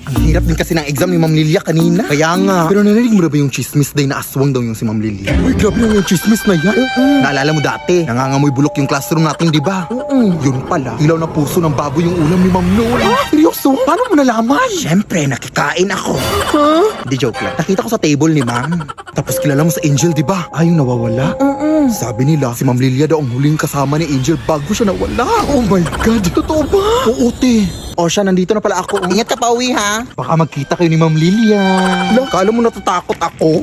Ang hirap din kasi ng exam ni Ma'am Lilia kanina. Kaya nga. Pero narinig mo na ba yung chismis day na aswang daw yung si Ma'am Lilia? Uy, grabe na yung chismis na yan. Naalala mo dati, nangangamoy bulok yung classroom natin, di ba? Yun pala, ilaw na puso ng baboy yung ulam ni Ma'am Noel. Seryoso? Paano mo nalaman? Siyempre, nakikain ako. Di joke lang. Nakita ko sa table ni Ma'am. Tapos kilala mo sa Angel, di ba? Ay, yung nawawala. Sabi nila, si Ma'am Lilia daw ang huling kasama ni Angel bago siya nawala. Oh my God, totoo ba? Oo, te. O siya, nandito na pala ako. Ingat ka pa uwi, ha? Baka magkita kayo ni Ma'am Lilia. Kala mo natatakot ako?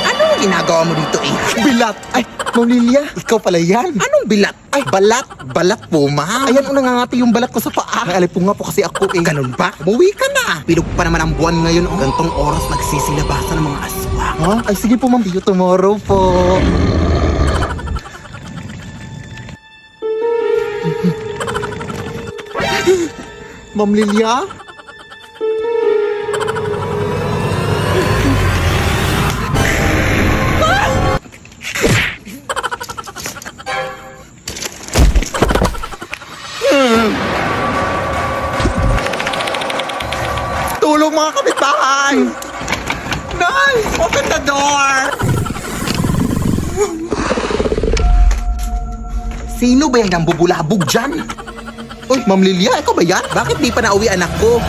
Anong ginagawa mo dito, eh? Bilat! Ay, Ma'am Lilia, ikaw pala yan. Anong bilat? Ay, balat. Balat po, ma'am. Ayan, nangangati yung balat ko sa paa. Ay, alay po nga po kasi ako, eh. Ganun ba? Umuwi ka na. Pilog pa naman ang buwan ngayon. Gantong oras nagsisilabasan ng mga aswang. Ha? Ay, sige po, ma'am. See you tomorrow po. Ma'am Lilia? Tulong mga kapitbahay! Nice! Open the door! Sino ba yung nambubulabog dyan? Uy, Ma'am Lilia, ikaw ba yan? Bakit di pa nauwi anak ko?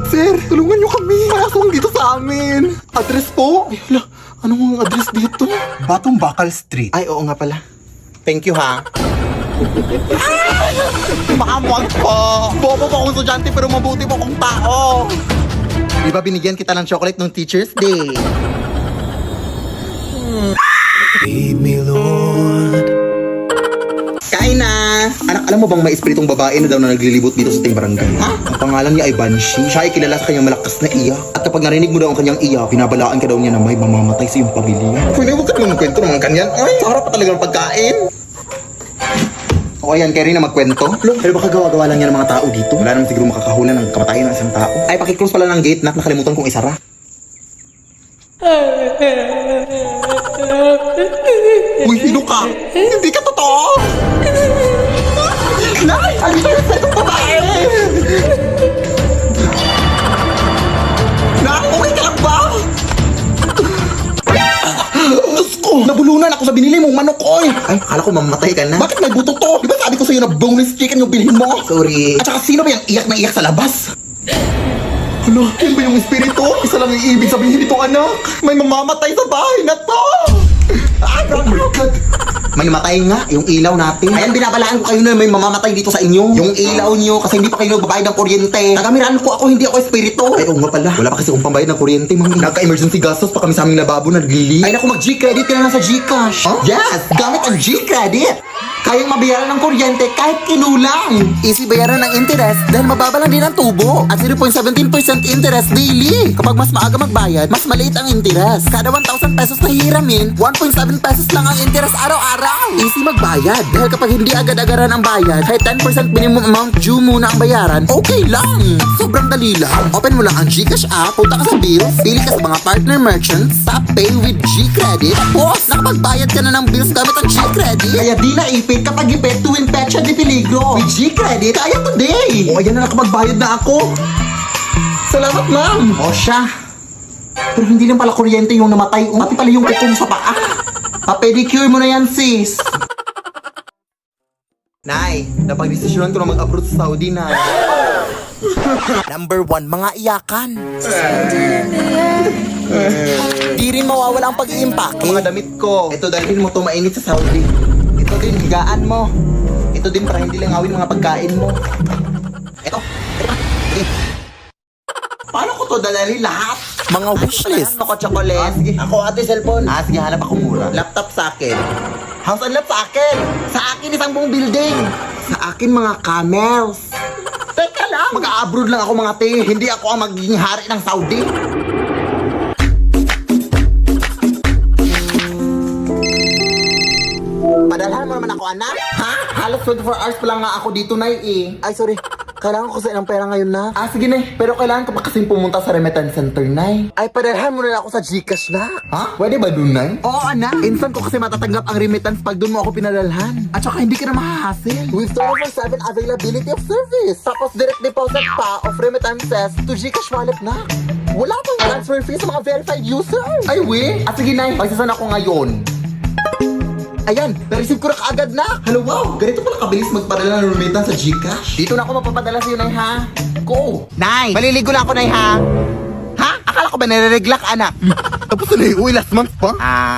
Sir, tulungan niyo kami. May aswang dito sa amin. Address po? Ay, hala, anong address dito? Batong Bakal Street. Ay, oo nga pala. Thank you, ha? Makamwag po. Bobo po akong estudyante pero mabuti po akong tao. Di ba binigyan kita ng chocolate nung Teacher's Day? Lead me, Lord. Kain na! Anak, alam mo bang may espiritong babae na daw na naglilibot dito sa ating barangay? Ha? Ang pangalan niya ay Banshee. Siya ay kilala sa kanyang malakas na iya. At kapag narinig mo daw ang kanyang iya, pinabalaan ka daw niya na may mamamatay sa iyong pamilya. Pwede mo ka naman kwento ng mga kanyan? Ay, sarap pa talaga ng pagkain. O ayan, kaya rin na magkwento. Pero baka gawa-gawa lang yan ng mga tao dito. Wala naman siguro makakahula ng kamatayan ng isang tao. Ay, pakiclose pala ng gate, nakalimutan kong isara. Uy, sino ka? Hindi ka totoo! Nay! Alito yung sa itong babae! Nay! Okay ka lang ba? Diyos ko! Nabulunan ako sa binili mong manok, oy! Ay, akala ko mamamatay ka na. Bakit may buto to? Di ba sabi ko sa'yo na boneless chicken yung bilhin mo? Sorry. At saka sino ba yung iyak na iyak sa labas? Ano? Yan ba yung espiritu? Isa lang yung ibig sabihin nito, anak. May mamamatay sa bahay na to! Ay, oh my God! May matay nga, yung ilaw natin. Ayan, binabalaan ko kayo na may mamamatay dito sa inyo. Yung ilaw nyo, kasi hindi pa kayo nagbabayad ng kuryente. Nagamiraan ko ako, hindi ako espiritu. Ay, oo nga pala. Wala pa kasi akong pambayad ng kuryente, mami. Nagka-emergency gastos pa kami sa aming lababo na naglili. Ay, naku, mag-G-credit ka na lang sa Gcash. Huh? Yes! Gamit ang G-credit! Kayang mabayaran ng kuryente kahit kinulang. Easy bayaran ng interest dahil mababa lang din ang tubo. At 0.17% interest daily. Kapag mas maaga magbayad, mas maliit ang interest. Kada 1,000 pesos na hihiramin, 1.7 pesos lang ang interest araw-araw. Easy magbayad dahil kapag hindi agad-agaran ang bayad, kahit 10% minimum amount due muna ang bayaran, okay lang. Sobrang dali lang. Open mo lang ang Gcash app, punta ka sa bills, pili ka sa mga partner merchants, tap pay with G-Credit. Tapos, nakapagbayad ka na ng bills gamit ang G-Credit. Kaya di naipit kapag ipit tuwing petsa di peligro. With G-Credit, kaya today. O, ayan na, nakapagbayad na ako. Salamat, ma'am. O siya. Pero hindi lang pala kuryente yung namatay. Pati pala yung kukong sa paa. Pa-pedicure mo na yan, sis. Nay, napag-desisyonan ko na mag-abroad sa Saudi, Nay. Number 1, mga iyakan. Di rin mawawala ang pag-iimpake. Mga damit ko. Ito, dalhin mo to mainit sa Saudi. Ito din, higaan mo. Ito din para hindi lang awin mga pagkain mo. Ito. Sige. Paano ko to dadalhin lahat? Mga wishlist. Ako chocolate. Sige. Ako ate cellphone. Sige, hanap ako mura. Laptop sa akin. House and lot sa akin. Sa akin isang buong building. Sa akin mga camels. Teka lang. Mag-a-abroad lang ako mga te. Hindi ako ang magiging hari ng Saudi. Padalhan mo naman ako, anak. Ha? Halos 24 hours pa lang nga ako dito, Nay, eh. Ay, sorry. Kailangan ko sa ilang pera ngayon na. Sige na. Pero kailangan ko pa kasing pumunta sa remittance center, Nay. Ay, padalhan mo na ako sa Gcash na. Ha? Pwede ba dun, Nay? Oo, anak. Instant ko kasi matatanggap ang remittance pag dun mo ako pinadalhan. At saka hindi ka na mahahassle. With 24/7 availability of service. Tapos direct deposit pa of remittances to Gcash wallet na. Wala pang transfer fee sa mga verified users. Ay, we? Sige, Nay. Pagsasan ako ngayon. Ayan, na-receive ko na kaagad na. Hello, wow. Ganito pala kabilis magpadala ng remittance sa Gcash. Dito na ako mapapadala sa'yo, Nay, ha? Go. Nay, maliligo lang ako, Nay, ha? Ha? Akala ko ba nire-regla ka, anak? Tapos na, uy, last month pa?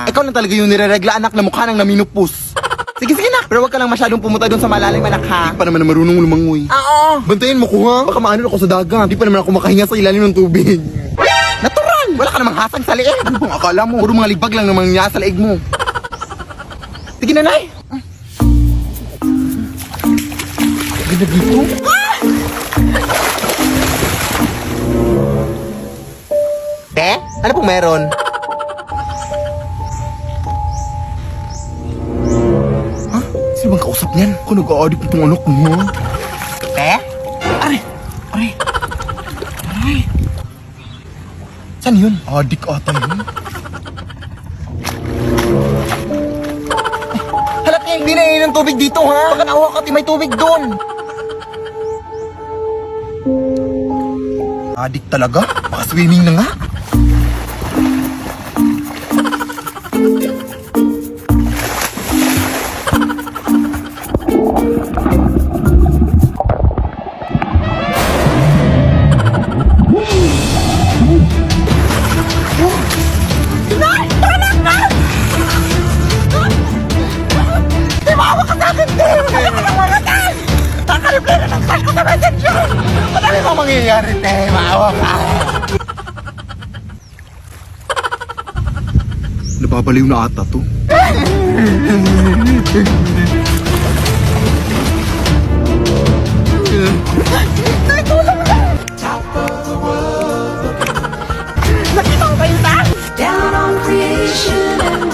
Ikaw na talaga yung nire-regla, anak, na mukha nang naminupus. Sige, sige na. Pero wag ka lang masyadong pumunta doon sa malalim, anak, ha? Di pa naman na marunong lumangoy. Oo. Bantayan mo ko, ha? Baka maano ako sa dagat. Di pa naman ako makahinga sa ilalim ng tubig. Natural! Wala ka namang hasang sa liig. Ano bang akala mo? Puro mga libag lang namang niya sa liig mo. Sige na, Nay. Ganda dito. Te? Ano pong meron? Ha? Sino bang kausap niyan? Kung nag-a-audit itong anak mo, ha? Te? Are! Are! Are! Saan yun? Adik ata yun. Hindi na yun ang tubig dito, ha? Baka naawa ka, may tubig doon. Adik talaga? Baka swimming na nga. Ano mangyayari, te? Maawa ka. Nababaliw na ata to. Nakita ko kayo ta? Down on creation and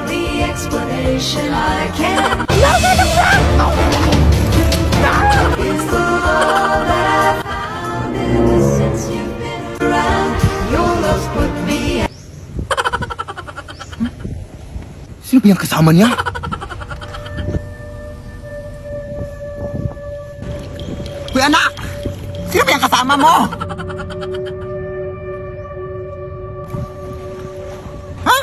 the explanation I can't is the love that I've found ever since you've been around. Your love's put me Sino ba yung kasama niya? Uy, anak! Sino ba yung kasama mo? Ha?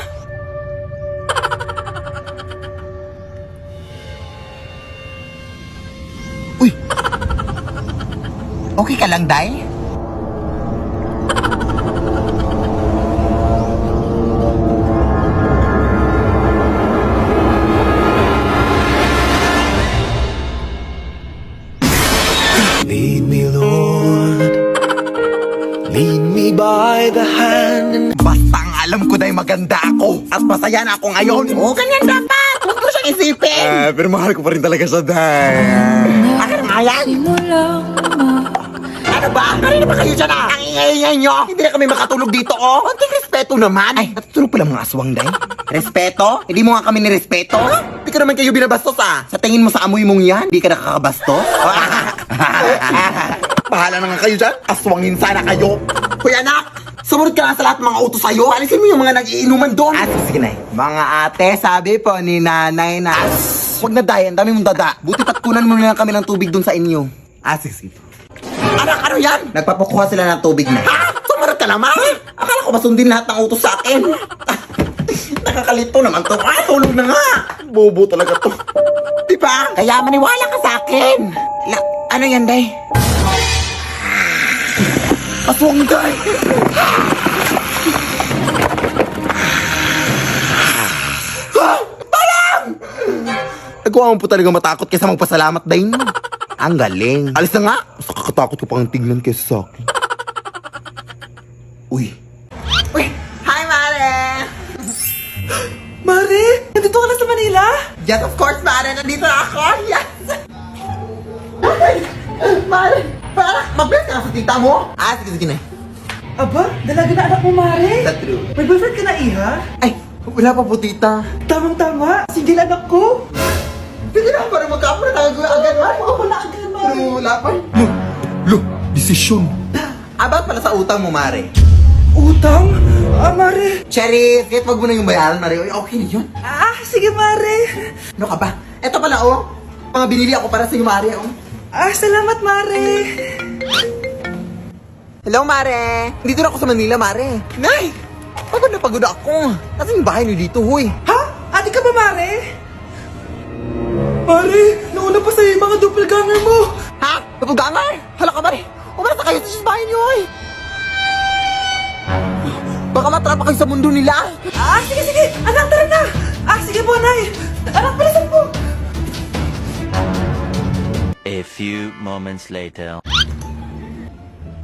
Uy! Okay ka lang, Day? Lead me, Lord. Lead me by the hand and Bastang alam ko na maganda ako at masaya na ako ngayon. Oo, ganyan dapat. Huwag mo siyang isipin. Pero mahal ko pa rin talaga siya, Day. Akin nga yan. Ano ba? Kanina ba kayo dyan, Ang ingay-ingay nyo. Hindi na kami makatulog dito, oh. Konting respeto naman. Ay, natutulog pala mga aswang, Day. Respeto? Hindi mo nga kami nirespeto? Hindi ka naman kayo binabastos, Sa tingin mo sa amoy mong yan, hindi ka nakakabastos? Bahala na nga kayo dyan. Aswangin sana kayo. Hoy, anak! Sumunod ka na sa lahat ng mga utos sa'yo. Alisin mo yung mga nag-iinuman doon. Sige na. Mga ate, sabi po ni nanay na... Huwag na, Day. Ang dami mong dada. Buti patkunan mo na lang kami ng tubig doon sa inyo. Sige. Anak, ano yan? Nagpapakuha sila ng tubig na. Ha? Sumunod ka naman? Akala ko masundin lahat ng utos sa akin. Nakakalito naman to. Tulog na nga. Bobo talaga to. Diba? Kaya maniwala ka sa akin. Ano yan, Day? Aswang, Day. Parang! Nagawa mo po talaga matakot kaysa magpasalamat, Day. Ang galing. Alis na nga. Mas nakakatakot ko pang tignan kaysa sa akin. Uy. Hi, Mare! Mare, nandito ka na sa Manila? Yes, of course, Mare. Nandito na ako. Yes. Mare, mag-bless ka sa tita mo. Sige na. Aba, dalaga na anak mo, Mare. That's true. May boyfriend ka na, Iha? Ay, Wala pa po, tita. Tamang-tama. Single anak ko. Sige na, para magka-apra na agad. Oo, wala agad, Mare. Pero wala pa. Desisyon. About pala sa utang mo, Mare. Utang? Mare. Cherry, kahit wag mo na yung bayaran, Mare. Oy, okay na yun. Sige, Mare. Ano ka ba? Eto pala, oh. Mga binili ako para sa'yo, Mare, oh. Salamat, Mare. Hello, Mare. Dito na ako sa Manila, Mare. Nay! Pagod na pagod ako. Nasaan yung bahay niyo dito, huy? Ha? Ate ka ba, Mare? Mare, nauna pa sa'yo yung mga doppelganger mo. Ha? Napugangar? Hala ka, Mare. Umarasa kayo sa bahay niyo, huy. Baka matrapa kayo sa mundo nila. Sige. Anak, tara na. Sige po, Nay. Anak, palisan po. A few moments later.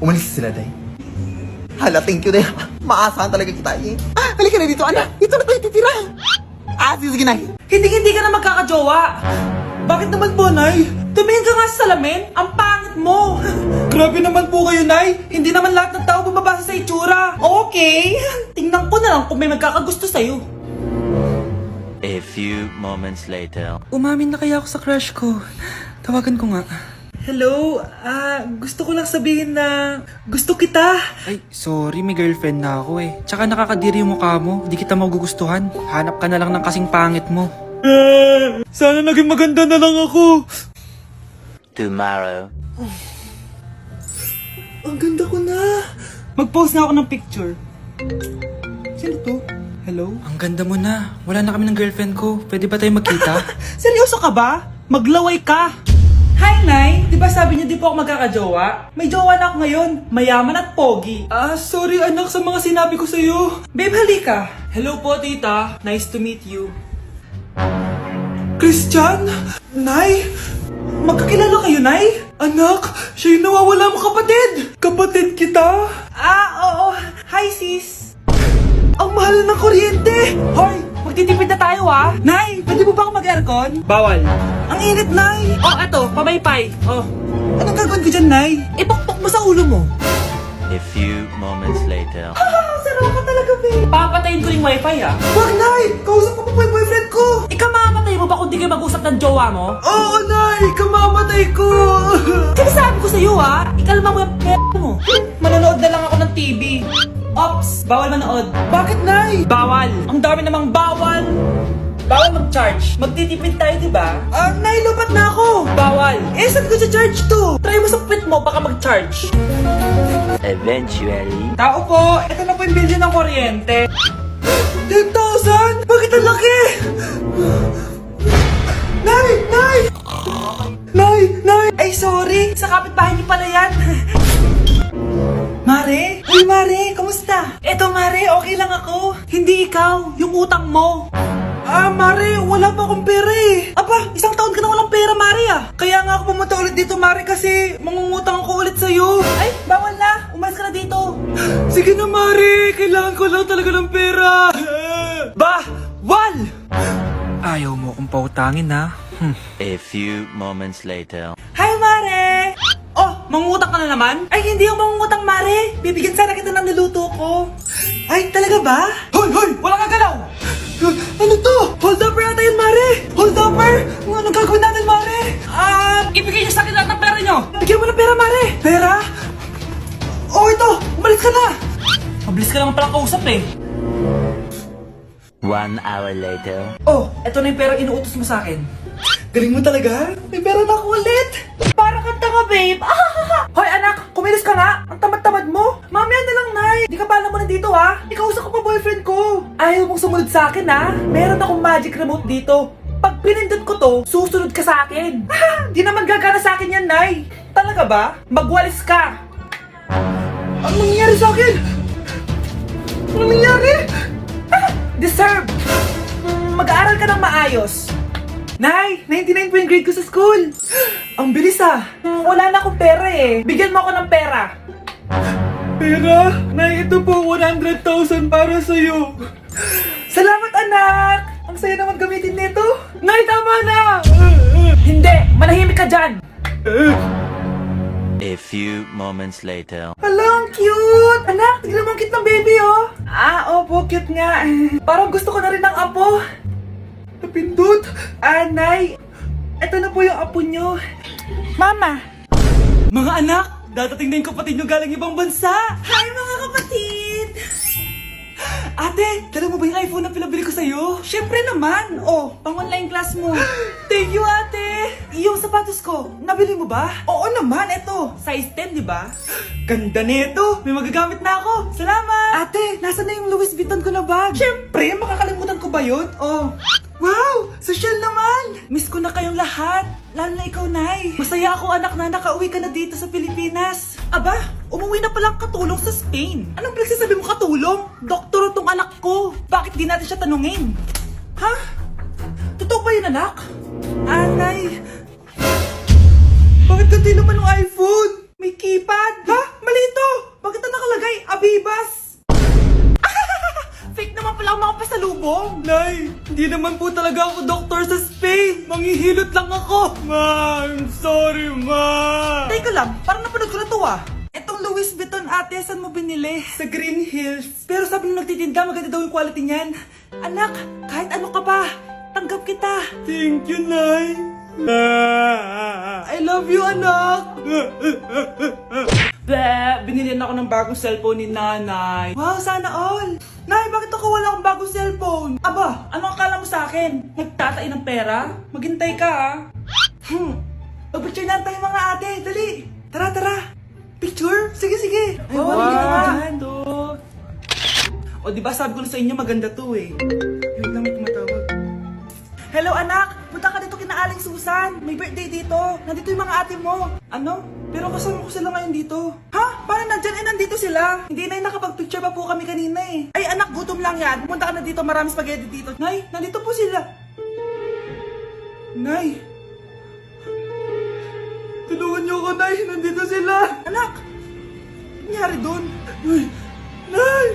Umalis sila, Day. Hala, thank you, Day. Maasahan talaga kita, eh. Halika na dito, anak. Dito na tayo titira. Sige, Nay. Hindi ka na magkakajowa. Bakit naman po, Nay? Tumingin ka nga sa salamin. Ang pangit mo. Grabe naman po kayo, Nay. Hindi naman lahat ng tao bumabasa sa itsura. Okay. Tingnan ko na lang kung may magkakagusto sa'yo. A few moments later. Umamin na kaya ako sa crush ko. Tawagan ko nga. Hello, gusto ko lang sabihin na gusto kita. Ay, sorry, may girlfriend na ako eh. Tsaka nakakadiri yung mukha mo, di kita magugustuhan. Hanap ka na lang ng kasing pangit mo. Sana naging maganda na lang ako. Tomorrow. Ang ganda ko na. Mag-post na ako ng picture. Sino to? Hello? Ang ganda mo na. Wala na kami ng girlfriend ko. Pwede ba tayo magkita? Seryoso ka ba? Maglaway ka. Hi, Nay! Di ba sabi niyo di po ako magkakajowa? May jowa na ako ngayon. Mayaman at pogi. Sorry anak sa mga sinabi ko sa'yo. Babe, halika. Hello po, tita. Nice to meet you. Christian? Nay? Magkakilala kayo, Nay? Anak, siya yung nawawala mo kapatid. Kapatid kita? Oo. Hi, sis. Ang mahal ng kuryente. Hoy, magtitipid na tayo Nay, pwede mo ba ako mag-aircon? Bawal. Ang init, Nay. Eto, pamaypay. Anong gagawin ko dyan, Nay? Ipokpok mo sa ulo mo. A few moments later. Sarap ka talaga, babe. Papatayin ko yung wifi, Wag, Nay! Kausap ko pa po yung boyfriend ko. Ikamamatay mo ba kung di kayo mag-usap ng jowa mo? Oo, Nay! Kamamatay ko! Sinasabi ko sa'yo, Ikalma mo yung mo. Manonood na lang ako ng TV. Ops! Bawal manood. Bakit, Nay? Bawal. Ang dami namang bawal. Bawal mag-charge. Magtitipid tayo, di ba? Nay, lupat na ako. Bawal. Saan ko charge to? Try mo sa puwit mo, baka mag-charge. Eventually. Tao po, ito na po yung bill ng kuryente. 10,000? Bakit ang laki? Nay! Ay, sorry. Sa kapitbahay niyo pala yan. Mare? Uy, Mare, kamusta? Eto, Mare, okay lang ako. Hindi ikaw, yung utang mo. Mare, wala pa akong pera eh. Isang taon ka na walang pera, Mare Kaya nga ako pumunta ulit dito, Mare, kasi mangungutang ako ulit sa'yo. Ay, bawal na. Umalis ka na dito. Sige na, Mare. Kailangan ko lang talaga ng pera. Bawal! Ayaw mo akong pautangin ha. A few moments later. Hi, Mare! Mangungutang ka na naman? Ay, hindi ako mangungutang, Mare. Bibigyan sana kita ng niluto ko. Ay, talaga ba? Hoy! Wala ka galaw! Ano to? Hold upper yata yun, Mare! Hold upper? Anong gagawin natin, Mare? Ibigay niyo sa akin lahat ng pera niyo! Bigyan mo ng pera, Mare! Pera? Ito! Umalis ka na! Mabilis ka naman palang kausap eh. 1 hour later. Eto na yung pera inuutos mo sa akin. Galing mo talaga? May pera na ako ulit! Para kang tanga, babe! Hoy, anak! Kumilos ka nga! Ang tamad-tamad mo! Mamaya na lang, Nay! Di ka pa alam mo nandito, Ikausap ko pa boyfriend ko! Ayaw mong sumunod sa akin, Meron akong magic remote dito. Pag pinindot ko to, susunod ka sa akin. Di naman gagana sa akin yan, Nay! Talaga ba? Magwalis ka! Ano nangyayari sa akin? Ano nangyayari? Deserve! Mag-aaral ka ng maayos. Nay, 99 po yung grade ko sa school. Ang bilis wala na akong pera eh. Bigyan mo ako ng pera. Pera? Nay, ito po 100,000 para sa'yo. Salamat, anak! Ang saya naman gamitin nito. Nay, tama na! Hindi! Manahimik ka dyan! A few moments later. Alang cute! Anak, tignan mo ang cute ng baby, oh! Opo, cute nga. Parang gusto ko na rin ng apo. Napindot! Nay, eto na po yung apo nyo. Mama! Mga anak, dadating na yung kapatid nyo galing ibang bansa! Hi, mga kapatid! Ate, dala mo ba yung iPhone na pinabili ko sa'yo? Syempre naman! Oh, pang-online class mo. Thank you, ate! Yung sapatos ko, nabili mo ba? Oo naman, eto. Size 10, di ba? Ganda nito! May magagamit na ako! Salamat! Ate, nasa na yung Louis Vuitton ko na bag? Syempre, makakalimutan ko ba yun? Oh. Wow! Social naman! Miss ko na kayong lahat. Lalo na ikaw, Nay. Masaya ako, anak, na nakauwi ka na dito sa Pilipinas. Aba, umuwi na palang katulong sa Spain. Anong pinagsasabi mo katulong? Doktor tong anak ko. Bakit di natin siya tanungin? Ha? Totoo ba yun, anak? Nay. Bakit ganti naman ng iPhone? May keypad. Ha? Mali ito. Bakit na nakalagay? Abibas. Fake naman pala ang mga pasalubong. Nay, hindi naman po talaga ako doktor sa Spain. Manghihilot lang ako. Ma, I'm sorry, ma. Teka lang, parang napanood ko na to ah. Etong Louis Vuitton ate, saan mo binili? Sa Green Hills. Pero sabi nung nagtitinda, maganda daw yung quality niyan. Anak, kahit ano ka pa, tanggap kita. Thank you, Nay. I love you, anak. Binilihan ako ng bagong cellphone ni nanay. Wow, sana all. Nay, bakit ako wala akong bagong cellphone? Aba, ano akala mo sa akin? Nagtatay ng pera? Maghintay ka, ah. Mag-picture na tayo mga ate. Dali. Tara, tara. Picture? Sige, sige. Ay, wow. O, diba sabi ko na sa inyo maganda to eh. Yun lang, may tumatawag. Hello, anak. Punta ka dito kina Aling Susan. May birthday dito. Nandito yung mga ate mo. Ano? Pero kasama ko sila ngayon dito. Ha? Paano nandyan? Nandito sila. Hindi na nakapag-picture pa po kami kanina eh. Ay, anak, gutom lang yan. Pumunta ka na dito. Marami spaghetti dito. Nay, nandito po sila. Nay. Tulungan niyo ako, Nay. Nandito sila. Anak. Ano nangyari doon? Nay.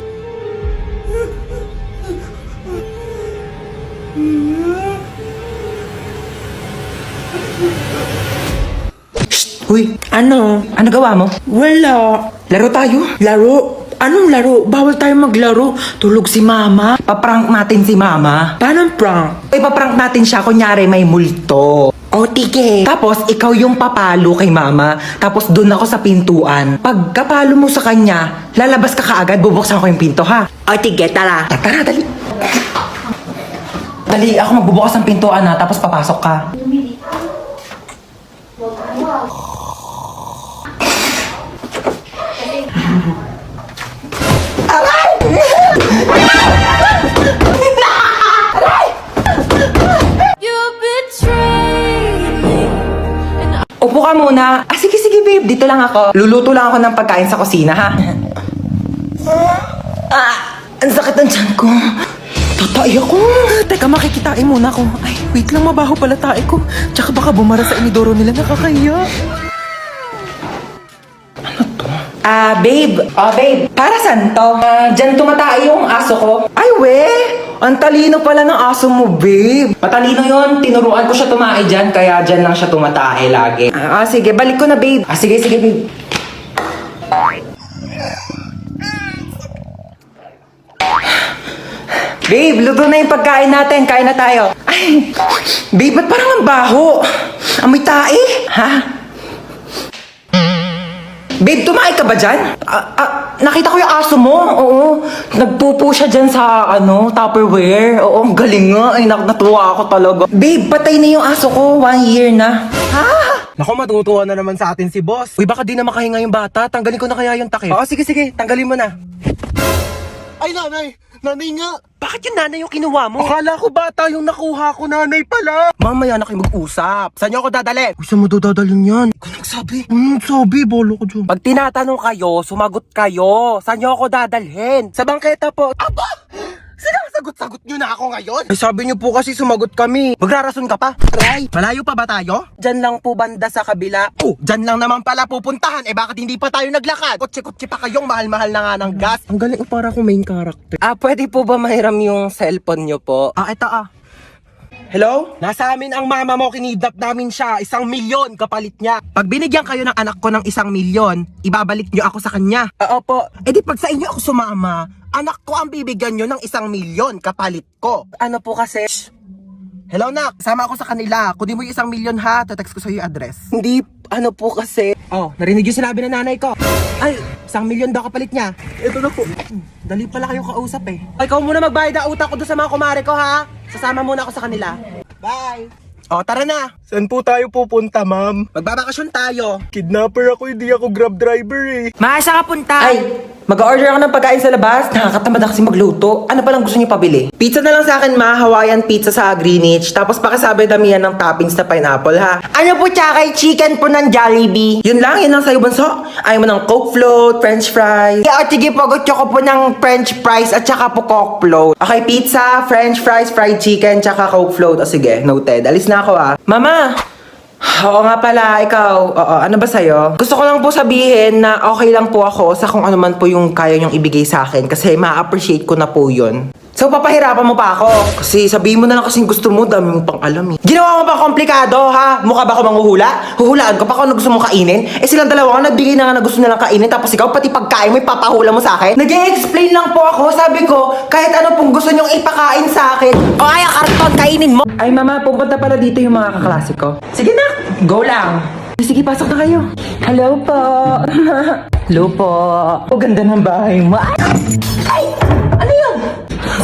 Uy, ano gawa mo? Wala. Laro tayo? Laro? Anong laro? Bawal tayo maglaro. Tulog si mama. Paprank natin si mama. Paano prank? Paprank natin siya, kunyari may multo. O, tige. Tapos, ikaw yung papalo kay mama. Tapos, doon ako sa pintuan. Pag kapalo mo sa kanya, lalabas ka kaagad, bubuksan ko yung pinto, ha? O, tige, tara. Tara, dali. Dali, ako magbubukas ng pintuan, ha? Tapos, papasok ka. You betrayed me. Upo ka muna. Sige, babe. Dito lang ako. Luluto lang ako ng pagkain sa kusina, ha? Ang sakit ng tiyan ko. Tatay ako. Teka, makikitain muna ako. Ay, wait lang, mabaho pala tae ko. Tsaka baka bumara sa inidoro nila, nakakahiya. Ano to? Babe. Babe. Para saan to? Dyan tumatae yung aso ko. Ay, we! Ang talino pala ng aso mo, babe. Matalino yon. Tinuruan ko siya tumae dyan, kaya dyan lang siya tumatae lagi. Sige. Balik ko na, babe. Sige, babe. Babe, luto na yung pagkain natin. Kain na tayo. Ay, babe, ba't parang ang baho? Amoy tae? Ha? Babe, tumae ka ba dyan? Nakita ko yung aso mo. Oo. Nagpupo siya dyan sa, Tupperware. Oo, ang galing nga. Ay, natuwa ako talaga. Babe, patay na yung aso ko. 1 year na. Ha? Naku, matutuwa na naman sa atin si boss. Uy, baka di na makahinga yung bata. Tanggalin ko na kaya yung takip. Oo, sige. Tanggalin mo na. Ay, nanay! Nanay nga! Bakit yung nanay yung kinuha mo? Akala ko bata yung nakuha ko, nanay pala. Mamaya na kayo mag-usap. Saan niyo ako dadalhin? Uy, saan mo dadalhin yan? Ikaw nagsabi. Sabi, bolo ko dyan. Pag tinatanong kayo, sumagot kayo. Saan niyo ako dadalhin? Sa bangketa po. Aba! Sinasagot-sagot niyo na ako ngayon? Ay, sabi niyo po kasi sumagot kami. Magrarason ka pa? Aray! Malayo pa ba tayo? Diyan lang po banda sa kabila. Oh, diyan lang naman pala pupuntahan. Bakit hindi pa tayo naglakad? Kutsi-kutsi pa kayong mahal-mahal na nga ng gas. Ang galing, para akong main character. Pwede po ba mahiram yung cellphone niyo po? Ito Hello? Nasa amin ang mama mo, kinidnap namin siya. 1 milyon kapalit niya. Pag binigyan kayo ng anak ko ng 1 milyon, ibabalik niyo ako sa kanya. Opo. Eh di pag sa inyo ako sumama, anak ko ang bibigyan niyo ng 1 milyon kapalit ko. Ano po kasi? Hello, nak. Sama ako sa kanila. Kunin mo yung 1 milyon ha. Tatext ko sa iyo address. Hindi, ano po kasi. Oh, narinig yung sinabi ng nanay ko. Ay, 1 milyon daw kapalit niya. Ito na po. Dali pala kayo kausap eh. Ikaw muna magbayad ng utang ko doon sa mga kumare ko ha. Sasama muna ako sa kanila. Bye. Oh, tara na. Saan po tayo pupunta, ma'am? Magbabakasyon tayo. Kidnapper ako, hindi ako grab driver eh. Maasa ka punta? Ay, mag-order ako ng pagkain sa labas. Nakakatamad na kasi magluto. Ano pa lang gusto niyo pabili? Pizza na lang sa akin, ma. Hawaiian pizza sa Greenwich. Tapos pakisabi damihan ng toppings na pineapple, ha? Ano po, tsaka chicken po ng Jollibee? Yun lang sa'yo, bunso. Ayaw mo ng Coke float, French fries. Yeah, sige po, gusto ko po ng French fries at tsaka po Coke float. Okay, pizza, French fries, fried chicken, tsaka Coke float. O sige, noted. Alis na ako, ha. Mama! Oo nga pala, ikaw. Oo, ano ba sa'yo? Gusto ko lang po sabihin na okay lang po ako sa kung ano man po yung kaya niyong ibigay sa akin kasi ma-appreciate ko na po yun. So, papahirapan mo pa ako. Kasi sabihin mo na lang kasing gusto mo, dami mo pang alam eh. Ginawa mo pa komplikado, ha? Mukha ba ako manghuhula? Huhulaan ko pa kung ano gusto mong kainin? Eh, silang dalawa nga nagbigay na nga na gusto nilang kainin, tapos ikaw pati pagkain mo, ipapahula mo sa akin? Nag-i-explain lang po ako, sabi ko, kahit ano pong gusto niyong ipakain sa akin. O ay, karton, kainin mo! Ay, mama, pupunta pala dito yung mga kaklase ko. Sige na, go lang. Sige, pasok na kayo. Hello po. Hello po. O, ganda ng bahay mo. Ay! Ano yun?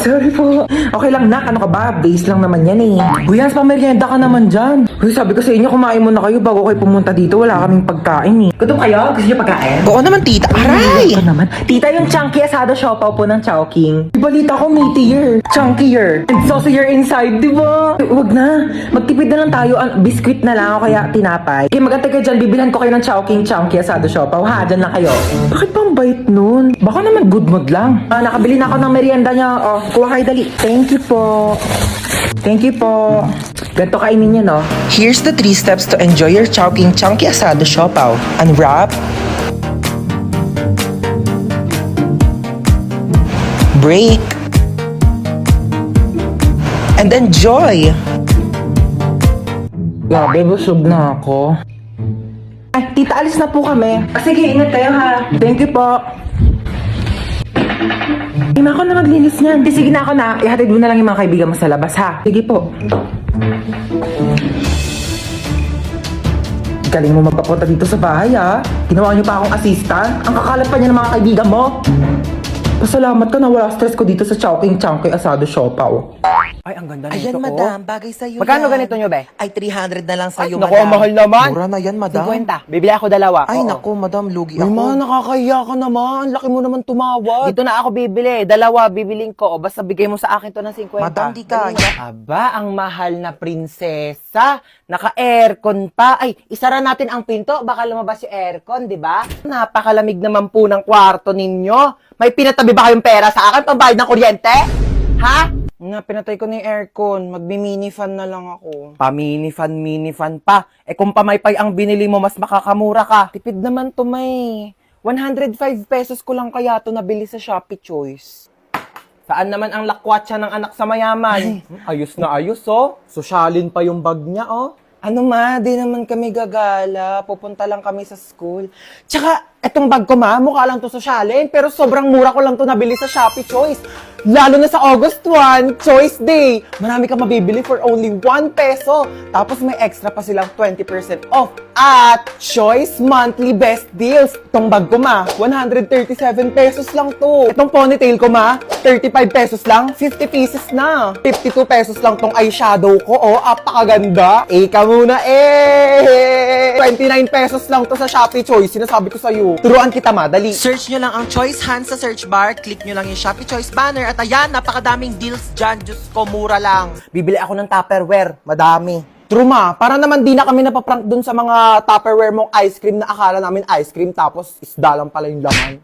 Sorry po. Okay lang, nak. Ano ka ba? Base lang naman yan eh. Uy, Hans, pamerienda ka naman dyan. Uy, sabi ko sa inyo, kumain muna kayo bago kayo pumunta dito. Wala kaming pagkain eh. Gutom kayo? Gusto niyo pagkain? Oo naman, tita. Aray! Ano naman? Tita, yung chunky asado siopaw po ng Chowking. Balita ko, meatier. Chunkier. And saucier inside, di ba? Huwag na. Magtipid na lang tayo. Biscuit na lang o kaya tinapay. Okay, magantay kayo dyan. Bibilhan ko kayo ng Chowking chunky asado siopaw. Ha, dyan lang kayo. Bakit pang bait nun? Baka naman good mood lang. Nakabili na ako ng merienda niya. Oh, kuha kayo dali. Thank you po. Thank you po. Ganito kainin niya, no? Here's the 3 steps to enjoy your Chowking chunky asado siopaw. Unwrap. Break. And enjoy. Grabe, busog na ako. Ay, tita, alis na po kami. Sige, ingat kayo ha. Thank you po. Ay, ako na maglinis niyan. Sige na ako na. Ihatid mo na lang yung mga kaibigan mo sa labas ha. Sige po. Galing mo magpapunta dito sa bahay ha. Ginawa niyo pa akong assistant. Ang kakalat pa niya ng mga kaibigan mo. Pasalamat ka na wala stress ko dito sa Chowking chunky asado siopaw. Ay, ang ganda nito. Ayan, madam. Bagay sa'yo Magkano yan. ganito nyo, be? Ay, 300 na lang sa'yo, Naku, madam. ang mahal naman. Mura na yan, madam. 50. Bibili ako dalawa. Ay, Oo. naku, madam. Lugi Ay, ako. ma, nakakahiya ka naman. Laki mo naman tumawad. Dito na ako bibili. Dalawa bibiling ko. O, basta bigay mo sa akin to ng 50. Madam, di kaya. Aba, ang mahal na prinsesa. Naka-aircon pa. Ay, isara natin ang pinto. Baka lumabas yung aircon, di ba? Napakalamig naman po ng kwarto ninyo. May pinatabi ba kayong pera sa akin? Pambayad ng kuryente? Ha? Nga, pinatay ko na yung aircon. Magbi-mini fan na lang ako. Pa-mini fan pa. Eh kung pamaypay ang binili mo, mas makakamura ka. Tipid naman to, may. 105 pesos ko lang kaya to nabili sa Shopee Choice. Saan naman ang lakwatsa ng anak sa mayaman? Ayos na ayos, oh. Sosyalin pa yung bag niya, oh. Ano ma, di naman kami gagala. Pupunta lang kami sa school. Tsaka, etong bag ko ma, mukha lang to sosyalin. Pero sobrang mura ko lang to nabili sa Shopee Choice. Lalo na sa August 1, Choice Day. Marami ka mabibili for only 1 peso. Tapos may extra pa silang 20% off. At Choice Monthly Best Deals. Itong bag ko ma, 137 pesos lang to. Itong ponytail ko ma, 35 pesos lang, 50 pieces na. 52 pesos lang tong eyeshadow ko, oh, apakaganda. Ika muna, 29 pesos lang to sa Shopee Choice. Sinasabi ko sa'yo. Turuan kita ma, dali. Search nyo lang ang Choice Hands sa search bar. Click nyo lang yung Shopee Choice banner. At ayan, napakadaming deals dyan. Diyos ko, mura lang. Bibili ako ng Tupperware. Madami. True ma, para naman di na kami napaprank dun sa mga Tupperware mong ice cream na akala namin ice cream tapos isda lang pala yung laman.